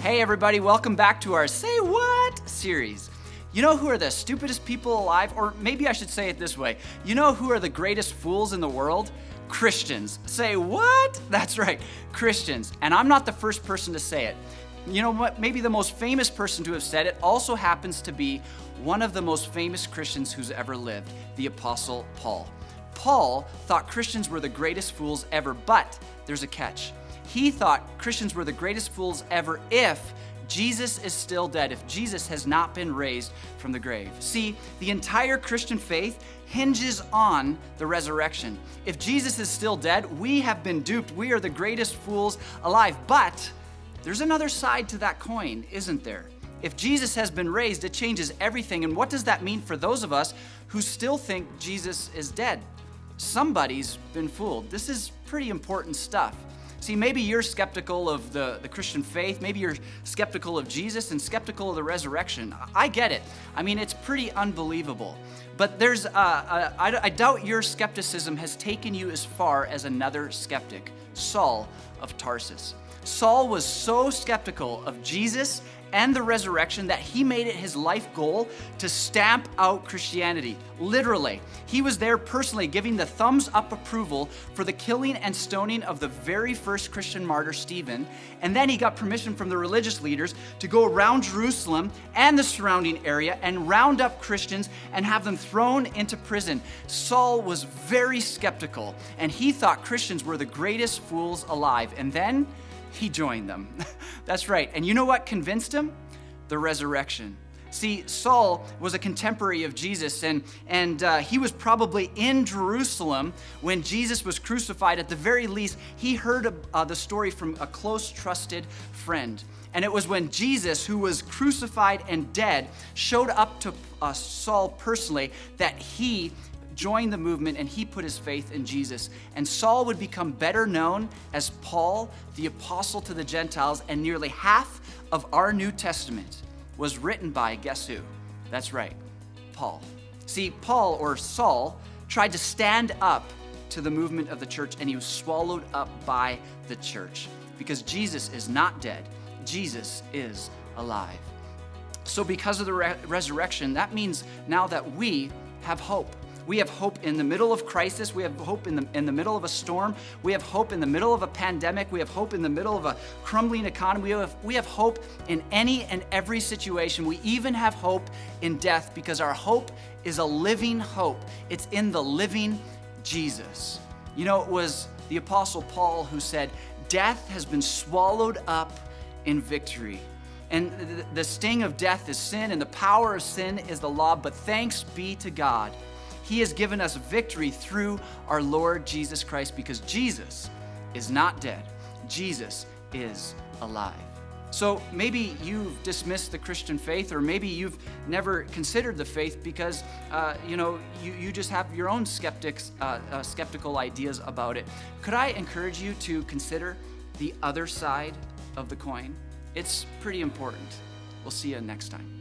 Hey everybody, welcome back to our Say What series. You know who are the stupidest people alive? Or maybe I should say it this way. You know who are the greatest fools in the world? Christians. Say what? That's right, Christians. And I'm not the first person to say it. You know what? Maybe the most famous person to have said it also happens to be one of the most famous Christians who's ever lived, the Apostle Paul. Paul thought Christians were the greatest fools ever, but there's a catch. He thought Christians were the greatest fools ever if Jesus is still dead, if Jesus has not been raised from the grave. See, the entire Christian faith hinges on the resurrection. If Jesus is still dead, we have been duped. We are the greatest fools alive. But there's another side to that coin, isn't there? If Jesus has been raised, it changes everything. And what does that mean for those of us who still think Jesus is dead? Somebody's been fooled. This is pretty important stuff. See, maybe you're skeptical of the Christian faith. Maybe you're skeptical of Jesus and skeptical of the resurrection. I get it. I mean, it's pretty unbelievable. But I doubt your skepticism has taken you as far as another skeptic, Saul of Tarsus. Saul was so skeptical of Jesus and the resurrection that he made it his life goal to stamp out Christianity. Literally, he was there personally giving the thumbs up approval for the killing and stoning of the very first Christian martyr, Stephen. And then he got permission from the religious leaders to go around Jerusalem and the surrounding area and round up Christians and have them thrown into prison. Saul was very skeptical, and he thought Christians were the greatest fools alive. And then he joined them. That's right. And you know what convinced him? The resurrection. See, Saul was a contemporary of Jesus, and he was probably in Jerusalem when Jesus was crucified. At the very least, he heard the story from a close, trusted friend. And it was when Jesus, who was crucified and dead, showed up to Saul personally that he joined the movement and he put his faith in Jesus. And Saul would become better known as Paul, the apostle to the Gentiles, and nearly half of our New Testament was written by, guess who? That's right, Paul. See, Paul, or Saul, tried to stand up to the movement of the church, and he was swallowed up by the church because Jesus is not dead. Jesus is alive. So because of the resurrection, that means now that we have hope. We have hope in the middle of crisis. We have hope in the middle of a storm. We have hope in the middle of a pandemic. We have hope in the middle of a crumbling economy. We have hope in any and every situation. We even have hope in death because our hope is a living hope. It's in the living Jesus. You know, it was the Apostle Paul who said, "Death has been swallowed up in victory." And the sting of death is sin, and the power of sin is the law. But thanks be to God, He has given us victory through our Lord Jesus Christ, because Jesus is not dead. Jesus is alive. So maybe you've dismissed the Christian faith, or maybe you've never considered the faith because you just have your own skeptical ideas about it. Could I encourage you to consider the other side of the coin? It's pretty important. We'll see you next time.